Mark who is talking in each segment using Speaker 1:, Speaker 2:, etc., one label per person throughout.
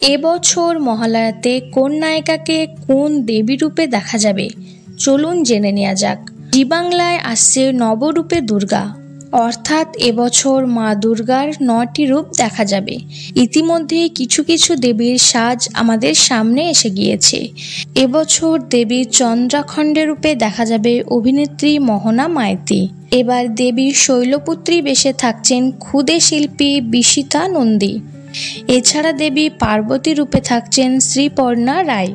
Speaker 1: এবছর মহালয়াতে কোন নায়িকাকে কোন দেবী রূপে দেখা যাবে চলুন জেনে নেওয়া যাক। জি বাংলায় আসছে নবরূপে দুর্গা, অর্থাৎ এবছর মা দুর্গার ৯টি রূপ দেখা যাবে। ইতিমধ্যে কিছু কিছু দেবীর সাজ আমাদের সামনে এসে গিয়েছে। এবছর দেবীর চন্দ্রাখণ্ডে রূপে দেখা যাবে অভিনেত্রী মোহনা মাইতি। এবার দেবীর শৈলপুত্রী বেশে থাকছেন ক্ষুদে শিল্পী বিশিতা নন্দী। এছাড়া দেবী পার্বতী রূপে থাকছেন শ্রীপর্ণা রায়।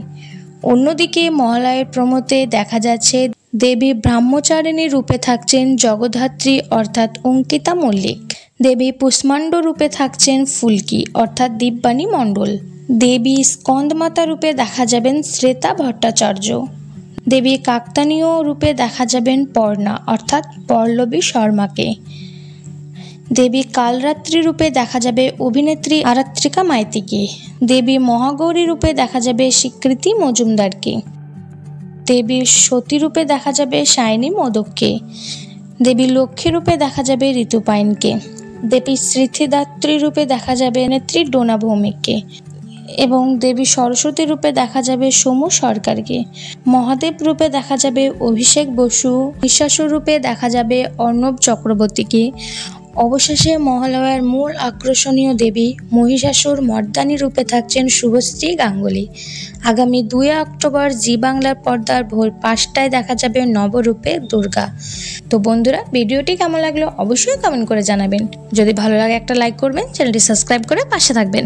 Speaker 1: অন্যদিকে মহালয়ের প্রমোতে দেখা যাচ্ছে দেবী ব্রহ্মচারিণী রূপে থাকছেন জগদ্ধাত্রী অর্থাৎ অঙ্কিতা মল্লিক। দেবী পুষ্মাণ্ড রূপে থাকছেন ফুলকি অর্থাৎ দিব্যানী মণ্ডল। দেবী স্কন্দমাতা রূপে দেখা যাবেন শ্বেতা ভট্টাচার্য। দেবী কাকতানীয় রূপে দেখা যাবেন পর্ণা অর্থাৎ পল্লবী শর্মাকে। দেবী কালরাত্রি রূপে দেখা যাবে অভিনেত্রী আরাত্রিকা মাইতিকে। দেবী মহাগৌরী রূপে দেখা যাবে স্বীকৃতি মজুমদারকে। দেবী সতী রূপে দেখা যাবে সায়নী মোদককে। দেবী লক্ষ্মী রূপে দেখা যাবে ঋতুপায়নকে। দেবী সিদ্ধিদাত্রী রূপে দেখা যাবে নেত্রী ডোনা ভৌমিককে এবং দেবী সরস্বতী রূপে দেখা যাবে সোমু সরকারকে। মহাদেব রূপে দেখা যাবে অভিষেক বসু। মহিষাসুর রূপে দেখা যাবে অর্ণব চক্রবর্তীকে। অবশেষে মহালয়ার মূল আকর্ষণীয় দেবী মহিষাসুর মর্দানী রূপে থাকছেন শুভশ্রী গাঙ্গুলি। আগামী ২ অক্টোবর জি বাংলার পর্দার ভোর ৫টায় দেখা যাবে নবরূপে দুর্গা। তো বন্ধুরা, ভিডিওটি কেমন লাগলো অবশ্যই কমেন্ট করে জানাবেন। যদি ভালো লাগে একটা লাইক করবেন, চ্যানেলটি সাবস্ক্রাইব করে পাশে থাকবেন।